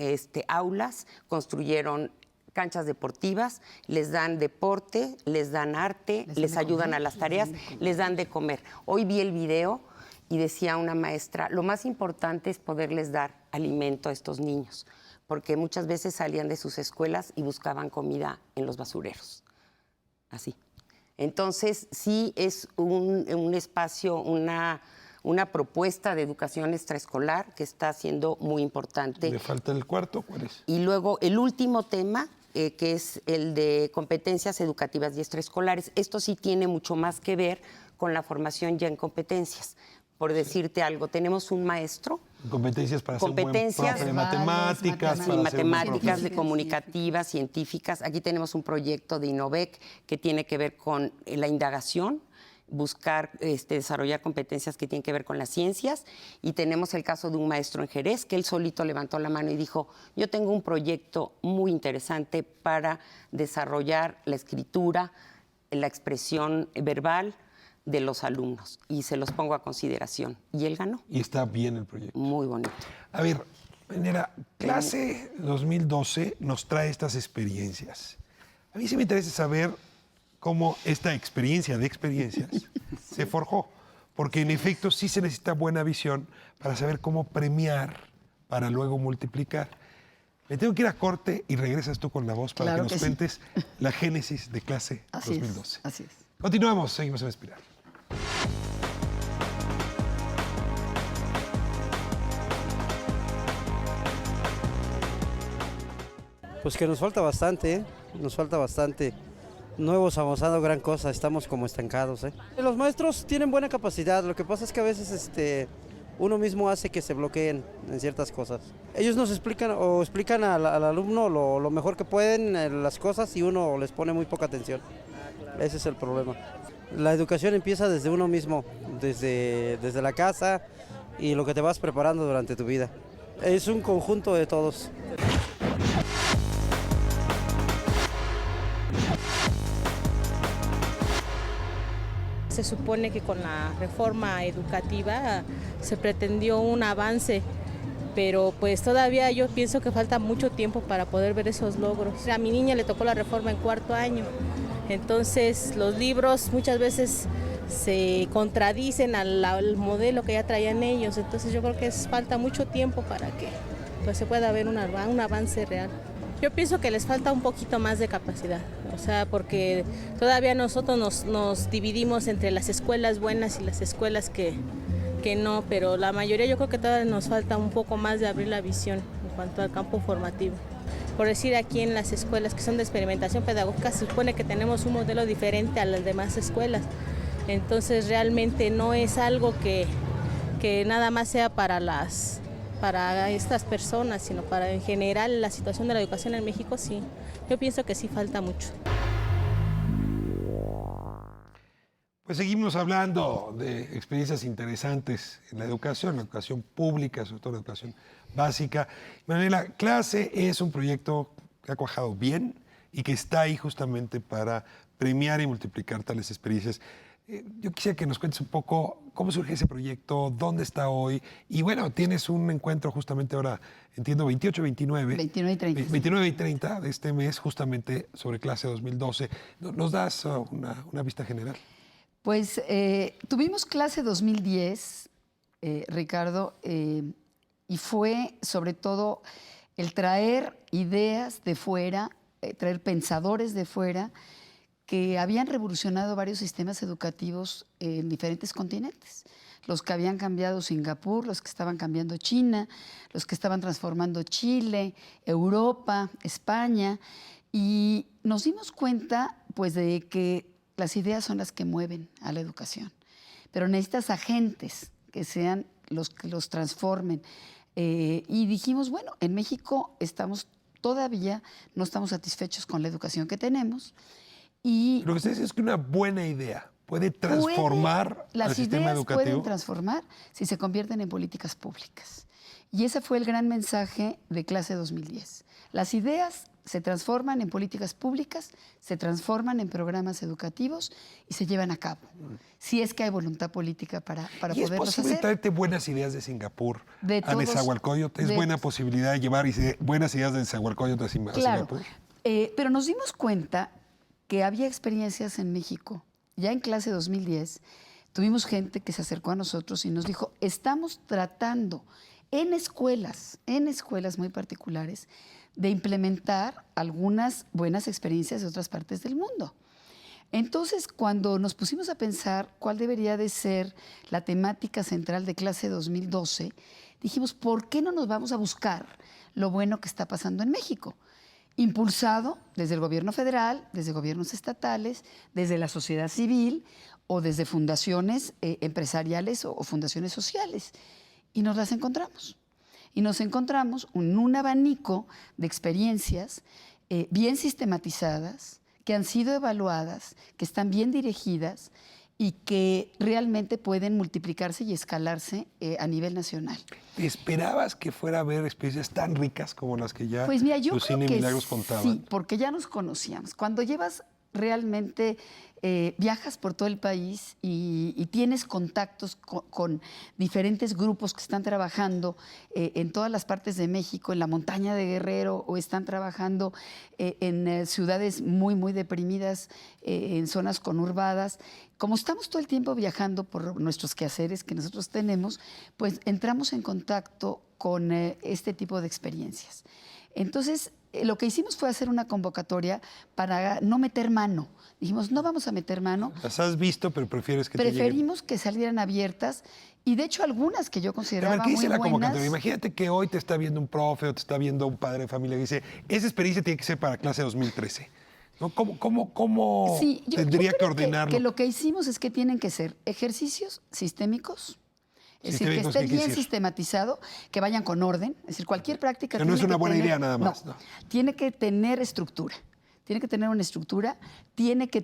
aulas, construyeron canchas deportivas, les dan deporte, les dan arte, les ayudan a las tareas, les dan de comer. Hoy vi el video y decía una maestra, lo más importante es poderles dar alimento a estos niños, porque muchas veces salían de sus escuelas y buscaban comida en los basureros. Así. Entonces, sí es un espacio, una propuesta de educación extraescolar que está siendo muy importante. ¿Le falta el cuarto? ¿Cuál es? Y luego el último tema, que es el de competencias educativas y extraescolares. Esto sí tiene mucho más que ver con la formación ya en competencias. Por decirte algo, tenemos un maestro Competencias para ser un buen profe de matemáticas. Sí, matemáticas, de comunicativas, científicas. Aquí tenemos un proyecto de Innovec que tiene que ver con la indagación, buscar desarrollar competencias que tienen que ver con las ciencias. Y tenemos el caso de un maestro en Jerez que él solito levantó la mano y dijo, yo tengo un proyecto muy interesante para desarrollar la escritura, la expresión verbal de los alumnos, y se los pongo a consideración. Y él ganó. Y está bien el proyecto. Muy bonito. A ver, Nera, clase 2012 nos trae estas experiencias. A mí sí me interesa saber cómo esta experiencia de experiencias se forjó, porque en efecto sí se necesita buena visión para saber cómo premiar, para luego multiplicar. Me tengo que ir a corte y regresas tú con la voz para que nos cuentes la génesis de clase 2012. Así es. Continuamos, seguimos en Espiral. Pues que nos falta bastante, ¿eh? Nos falta bastante. No hemos avanzado gran cosa, estamos como estancados, ¿eh? Los maestros tienen buena capacidad, lo que pasa es que a veces uno mismo hace que se bloqueen en ciertas cosas. Ellos nos explican o explican al alumno lo mejor que pueden las cosas y uno les pone muy poca atención. Ese es el problema. La educación empieza desde uno mismo, desde la casa y lo que te vas preparando durante tu vida. Es un conjunto de todos. Se supone que con la reforma educativa se pretendió un avance, pero pues todavía yo pienso que falta mucho tiempo para poder ver esos logros. A mi niña le tocó la reforma en 4º año, entonces los libros muchas veces se contradicen al modelo que ya traían ellos, entonces yo creo que falta mucho tiempo para que pues, se pueda ver un avance real. Yo pienso que les falta un poquito más de capacidad, o sea, porque todavía nosotros nos dividimos entre las escuelas buenas y las escuelas que no, pero la mayoría yo creo que todavía nos falta un poco más de abrir la visión en cuanto al campo formativo. Por decir, aquí en las escuelas que son de experimentación pedagógica se supone que tenemos un modelo diferente a las demás escuelas, entonces realmente no es algo que nada más sea para estas personas, sino para en general la situación de la educación en México, sí. Yo pienso que sí falta mucho. Pues seguimos hablando de experiencias interesantes en la educación pública, sobre todo la educación básica. Manuela, clase es un proyecto que ha cuajado bien y que está ahí justamente para premiar y multiplicar tales experiencias. Yo quisiera que nos cuentes un poco cómo surge ese proyecto, dónde está hoy. Y bueno, tienes un encuentro justamente ahora, entiendo, 28, 29. 29 y 30. 29 y 30 de este mes, justamente sobre clase 2012. ¿Nos das una vista general? Pues tuvimos clase 2010, Ricardo, y fue sobre todo el traer ideas de fuera, traer pensadores de fuera, que habían revolucionado varios sistemas educativos en diferentes continentes. Los que habían cambiado Singapur, los que estaban cambiando China, los que estaban transformando Chile, Europa, España. Y nos dimos cuenta, pues, de que las ideas son las que mueven a la educación. Pero necesitas agentes que sean los que los transformen. Y dijimos, bueno, en México todavía no estamos satisfechos con la educación que tenemos. Y lo que usted dice es que una buena idea puede transformar al sistema educativo. Las ideas pueden transformar si se convierten en políticas públicas. Y ese fue el gran mensaje de clase 2010. Las ideas se transforman en políticas públicas, se transforman en programas educativos y se llevan a cabo. Si es que hay voluntad política para poderlos hacer. ¿Es posible traerte buenas ideas de Singapur a Nezahualcóyotl? ¿Es buena posibilidad de llevar buenas ideas de Nezahualcóyotl a Singapur? Claro, pero nos dimos cuenta que había experiencias en México. Ya en clase 2010 tuvimos gente que se acercó a nosotros y nos dijo, estamos tratando en escuelas muy particulares, de implementar algunas buenas experiencias de otras partes del mundo. Entonces, cuando nos pusimos a pensar cuál debería de ser la temática central de clase 2012, dijimos, ¿por qué no nos vamos a buscar lo bueno que está pasando en México? Impulsado desde el gobierno federal, desde gobiernos estatales, desde la sociedad civil o desde fundaciones empresariales o fundaciones sociales. y nos las encontramos. Y nos encontramos en un abanico de experiencias bien sistematizadas, que han sido evaluadas, que están bien dirigidas y que realmente pueden multiplicarse y escalarse a nivel nacional. ¿Te esperabas que fuera a haber experiencias tan ricas como las que ya pues mira, yo Lucina creo y que Milagros contaban? Sí, porque ya nos conocíamos. Cuando llevas realmente, viajas por todo el país y tienes contactos con diferentes grupos que están trabajando en todas las partes de México, en la montaña de Guerrero, o están trabajando en ciudades muy, muy deprimidas, en zonas conurbadas. Como estamos todo el tiempo viajando por nuestros quehaceres que nosotros tenemos, pues entramos en contacto con este tipo de experiencias. Entonces, lo que hicimos fue hacer una convocatoria para no meter mano. Dijimos, no vamos a meter mano. Las has visto, pero prefieres que Preferimos que salieran abiertas, y de hecho algunas que yo consideraba muy buenas. ¿Qué dice la convocatoria? Imagínate que hoy te está viendo un profe o te está viendo un padre de familia que dice, esa experiencia tiene que ser para clase 2013. ¿No? ¿Cómo sí, tendría yo que ordenarlo? Que lo que hicimos es que tienen que ser ejercicios sistémicos. Es decir, que esté bien sistematizado, que vayan con orden. Es decir, cualquier práctica... Que no es una buena idea nada más. No, tiene que tener estructura. Tiene que tener una estructura, tiene que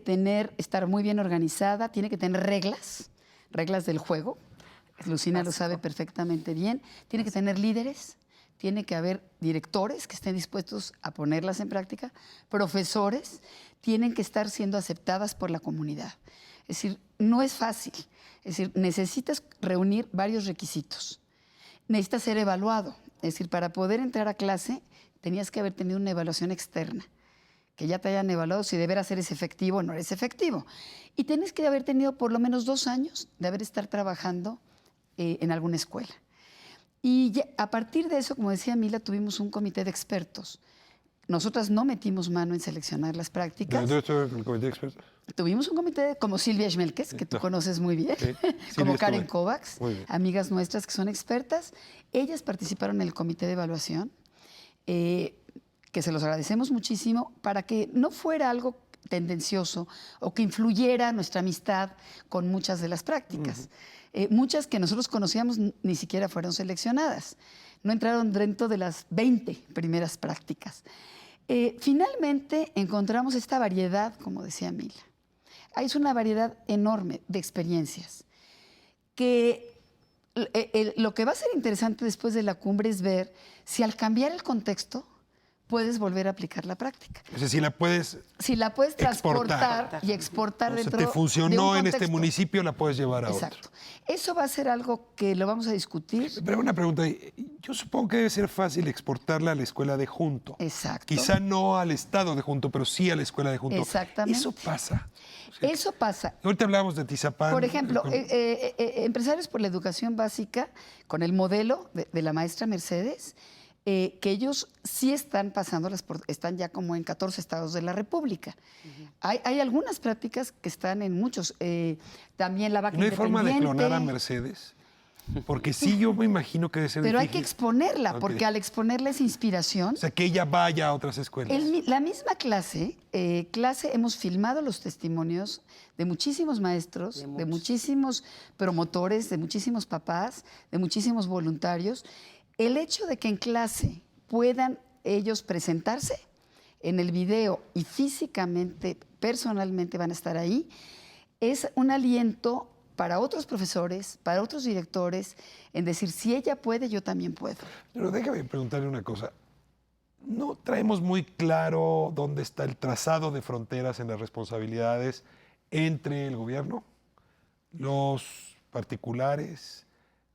estar muy bien organizada, tiene que tener reglas del juego. Lucina lo sabe perfectamente bien. Tiene que tener líderes, tiene que haber directores que estén dispuestos a ponerlas en práctica, profesores, tienen que estar siendo aceptadas por la comunidad. Es decir, no es fácil. Es decir, necesitas reunir varios requisitos. Necesitas ser evaluado. Es decir, para poder entrar a clase tenías que haber tenido una evaluación externa, que ya te hayan evaluado si de veras eres efectivo o no eres efectivo. Y tienes que haber tenido por lo menos 2 años de estar trabajando en alguna escuela. Y ya, a partir de eso, como decía Mila, tuvimos un comité de expertos. Nosotras no metimos mano en seleccionar las prácticas. ¿Dónde estuvo el comité de expertos? Tuvimos un comité como Silvia Schmelkes, que tú conoces muy bien, sí. como Karen Kovacs, amigas nuestras que son expertas. Ellas participaron en el comité de evaluación, que se los agradecemos muchísimo, para que no fuera algo tendencioso o que influyera nuestra amistad con muchas de las prácticas. Muchas que nosotros conocíamos ni siquiera fueron seleccionadas. No entraron dentro de las 20 primeras prácticas. Finalmente encontramos esta variedad, como decía Mila. Hay una variedad enorme de experiencias que lo que va a ser interesante después de la cumbre es ver si al cambiar el contexto puedes volver a aplicar la práctica. O sea, si la puedes transportar y exportar dentro de un te funcionó en contexto. este municipio, la puedes llevar a Exacto. otro. Eso va a ser algo que lo vamos a discutir. Pero una pregunta, yo supongo que debe ser fácil exportarla a la escuela de Junto. Exacto. Quizá no al estado de Junto, pero sí a la escuela de Junto. Exactamente. Eso pasa. Eso pasa. Ahorita hablábamos de Tizapán. Por ejemplo, Empresarios por la Educación Básica, con el modelo de la maestra Mercedes, que ellos sí están pasándolas, están ya como en 14 estados de la República. Hay algunas prácticas que están en muchos. También la vaca independiente. ¿No hay forma de clonar a Mercedes? Porque sí, yo me imagino que debe ser Pero difícil. hay que exponerla, porque al exponerla es inspiración. O sea, que ella vaya a otras escuelas. La misma clase, hemos filmado los testimonios de muchísimos maestros, de muchísimos promotores, de muchísimos papás, de muchísimos voluntarios. El hecho de que en clase puedan ellos presentarse en el video y físicamente, personalmente van a estar ahí, es un aliento para otros profesores, para otros directores, en decir, si ella puede, yo también puedo. Pero déjame preguntarle una cosa. ¿No traemos muy claro dónde está el trazado de fronteras en las responsabilidades entre el gobierno, los particulares,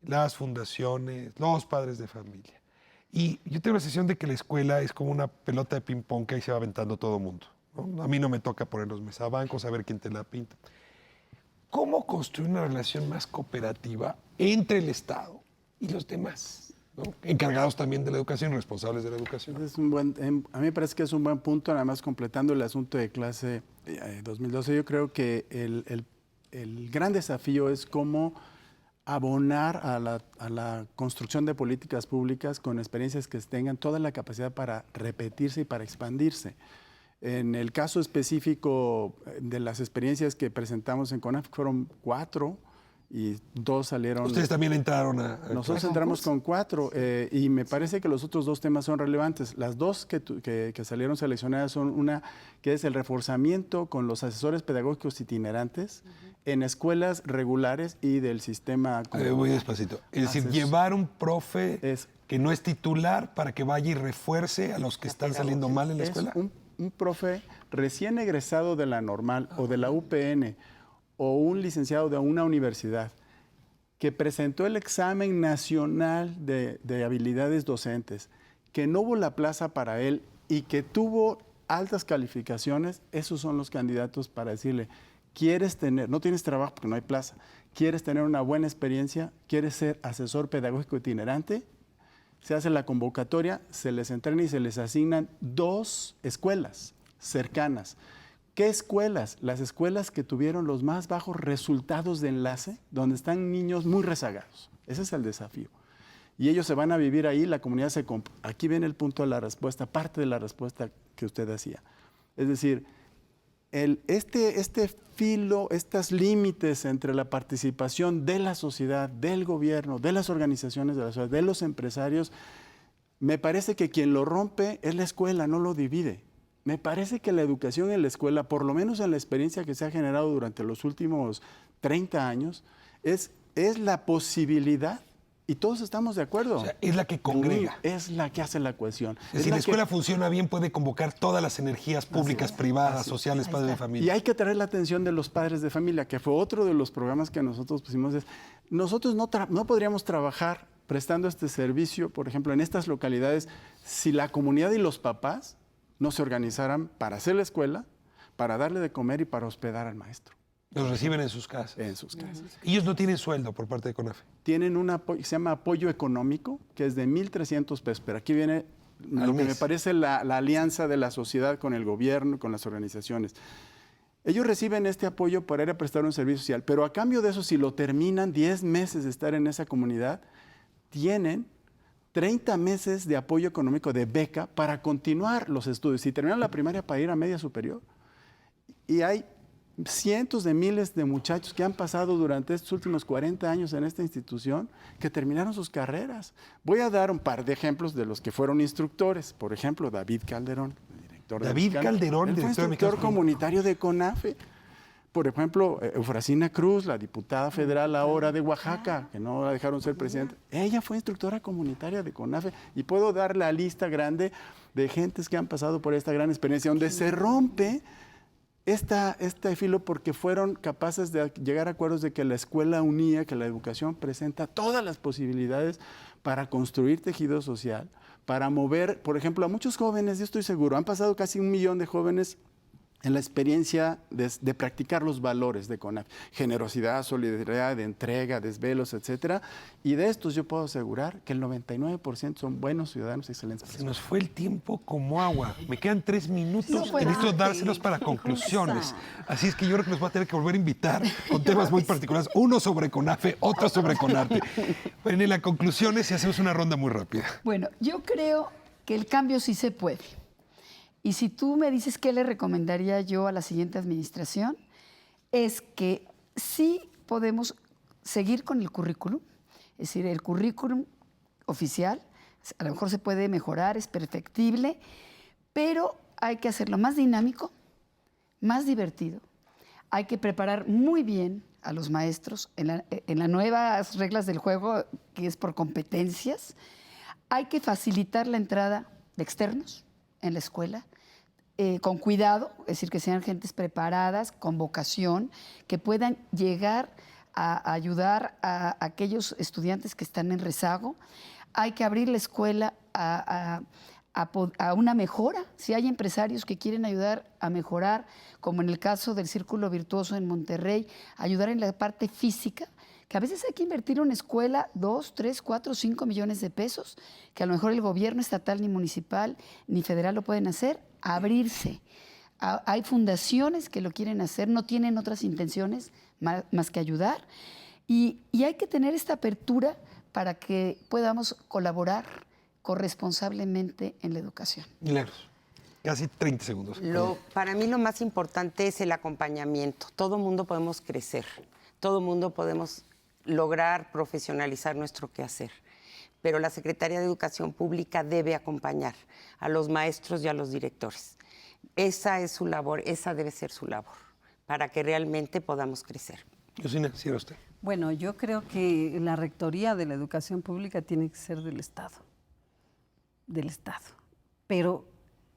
las fundaciones, los padres de familia? Y yo tengo la sensación de que la escuela es como una pelota de ping-pong que ahí se va aventando todo el mundo, ¿no? A mí no me toca poner los mesabancos, a ver quién te la pinta. ¿Cómo construir una relación más cooperativa entre el Estado y los demás, ¿no? Encargados también de la educación, responsables de la educación? A mí me parece que es un buen punto, nada más completando el asunto de clase 2012. Yo creo que el gran desafío es cómo abonar a la construcción de políticas públicas con experiencias que tengan toda la capacidad para repetirse y para expandirse. En el caso específico de las experiencias que presentamos en CONAF, fueron 4 y 2 salieron. Ustedes también entraron a nosotros entramos con 4 y me parece que los otros 2 temas son relevantes. Las 2 que salieron seleccionadas son una que es el reforzamiento con los asesores pedagógicos itinerantes en escuelas regulares y del sistema. Muy despacito. Es decir, llevar un profe que no es titular para que vaya y refuerce a los que están saliendo mal en la escuela. Un profe recién egresado de la normal o de la UPN o un licenciado de una universidad que presentó el examen nacional de habilidades docentes, que no hubo la plaza para él y que tuvo altas calificaciones, esos son los candidatos para decirle, ¿quieres tener, no tienes trabajo porque no hay plaza, quieres tener una buena experiencia, quieres ser asesor pedagógico itinerante? Se hace la convocatoria, se les entrena y se les asignan 2 escuelas cercanas. ¿Qué escuelas? Las escuelas que tuvieron los más bajos resultados de enlace, donde están niños muy rezagados. Ese es el desafío. Y ellos se van a vivir ahí, la comunidad se... Aquí viene el punto de la respuesta, parte de la respuesta que usted hacía. Es decir, este filo, estos límites entre la participación de la sociedad, del gobierno, de las organizaciones de la sociedad, de los empresarios, me parece que quien lo rompe es la escuela, no lo divide. Me parece que la educación en la escuela, por lo menos en la experiencia que se ha generado durante los últimos 30 años, es la posibilidad, y todos estamos de acuerdo. O sea, es la que congrega. Es la que hace la cohesión. Si la escuela funciona bien, puede convocar todas las energías públicas, privadas, sociales, padres de familia. Y hay que traer la atención de los padres de familia, que fue otro de los programas que nosotros pusimos. Nosotros no podríamos trabajar prestando este servicio, por ejemplo, en estas localidades, si la comunidad y los papás no se organizaran para hacer la escuela, para darle de comer y para hospedar al maestro. ¿Los reciben en sus casas? En sus casas. ¿Ellos no tienen sueldo por parte de CONAFE? Tienen un apoyo, se llama apoyo económico, que es de 1,300 pesos, pero aquí viene lo que me parece la alianza de la sociedad con el gobierno, con las organizaciones. Ellos reciben este apoyo para ir a prestar un servicio social, pero a cambio de eso, si lo terminan 10 meses de estar en esa comunidad, tienen 30 meses de apoyo económico de beca para continuar los estudios. Si terminan la primaria, para ir a media superior. Y hay cientos de miles de muchachos que han pasado durante estos últimos 40 años en esta institución que terminaron sus carreras. Voy a dar un par de ejemplos de los que fueron instructores. Por ejemplo, David Calderón, director David Calderón, él fue instructor comunitario de CONAFE. Por ejemplo, Eufrasina Cruz, la diputada federal ahora de Oaxaca, que no la dejaron ser presidenta, ella fue instructora comunitaria de CONAFE y puedo dar la lista grande de gentes que han pasado por esta gran experiencia, donde se rompe este filo porque fueron capaces de llegar a acuerdos de que la escuela unía, que la educación presenta todas las posibilidades para construir tejido social, para mover, por ejemplo, a muchos jóvenes, yo estoy seguro, han pasado casi 1 millón de jóvenes en la experiencia de practicar los valores de CONAFE, generosidad, solidaridad, entrega, desvelos, etcétera. Y de estos yo puedo asegurar que el 99% son buenos ciudadanos excelentes. Se nos fue el tiempo como agua. Me quedan 3 minutos. Necesito dárselos para conclusiones. Así es que yo creo que nos va a tener que volver a invitar con temas muy particulares. Uno sobre CONAFE, otro sobre CONARTE. Bueno, en las conclusiones y hacemos una ronda muy rápida. Bueno, yo creo que el cambio sí se puede. Y si tú me dices qué le recomendaría yo a la siguiente administración, es que sí podemos seguir con el currículum, es decir, el currículum oficial, a lo mejor se puede mejorar, es perfectible, pero hay que hacerlo más dinámico, más divertido. Hay que preparar muy bien a los maestros en las nuevas reglas del juego, que es por competencias. Hay que facilitar la entrada de externos en la escuela, con cuidado, es decir, que sean gentes preparadas, con vocación, que puedan llegar a ayudar a aquellos estudiantes que están en rezago. Hay que abrir la escuela a una mejora. Si hay empresarios que quieren ayudar a mejorar, como en el caso del Círculo Virtuoso en Monterrey, ayudar en la parte física, que a veces hay que invertir en una escuela 2, 3, 4, 5 millones de pesos, que a lo mejor el gobierno estatal, ni municipal, ni federal lo pueden hacer, abrirse. Hay fundaciones que lo quieren hacer, no tienen otras intenciones más que ayudar, y hay que tener esta apertura para que podamos colaborar corresponsablemente en la educación. Milagros. Casi 30 segundos. Para mí lo más importante es el acompañamiento. Todo mundo podemos crecer, todo mundo podemos lograr profesionalizar nuestro quehacer. Pero la Secretaría de Educación Pública debe acompañar a los maestros y a los directores. Esa es su labor, esa debe ser su labor, para que realmente podamos crecer. Yosina, ¿sí era usted? Bueno, yo creo que la rectoría de la educación pública tiene que ser del Estado. Pero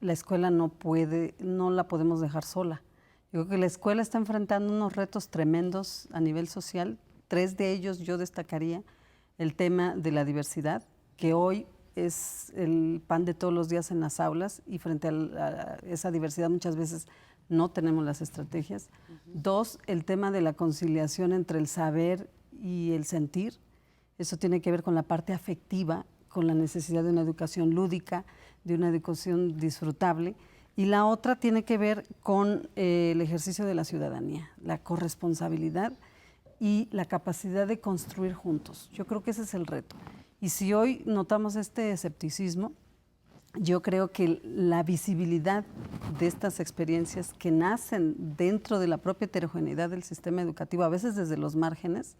la escuela no la podemos dejar sola. Yo creo que la escuela está enfrentando unos retos tremendos a nivel social. 3 de ellos yo destacaría: el tema de la diversidad, que hoy es el pan de todos los días en las aulas, y frente a esa diversidad muchas veces no tenemos las estrategias. 2, el tema de la conciliación entre el saber y el sentir. Eso tiene que ver con la parte afectiva, con la necesidad de una educación lúdica, de una educación disfrutable. Y la otra tiene que ver con el ejercicio de la ciudadanía, la corresponsabilidad y la capacidad de construir juntos. Yo creo que ese es el reto. Y si hoy notamos este escepticismo, yo creo que la visibilidad de estas experiencias que nacen dentro de la propia heterogeneidad del sistema educativo, a veces desde los márgenes,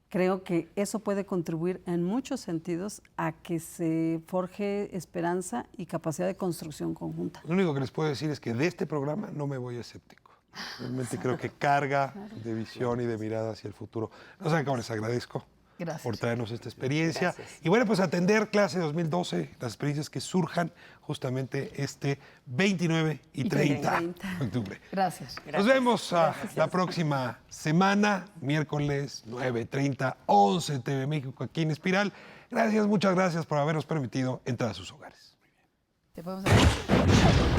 creo que eso puede contribuir en muchos sentidos a que se forje esperanza y capacidad de construcción conjunta. Lo único que les puedo decir es que de este programa no me voy escéptico. Realmente creo que carga de visión y de mirada hacia el futuro. No saben cómo les agradezco. Gracias. Por traernos esta experiencia. Gracias. Y bueno, pues atender clase 2012, las experiencias que surjan justamente este 29 y 30 de octubre. Gracias. Nos vemos la próxima semana, miércoles 9:30, 11 TV México, aquí en Espiral. Gracias, muchas gracias por habernos permitido entrar a sus hogares. ¿Te podemos hacer?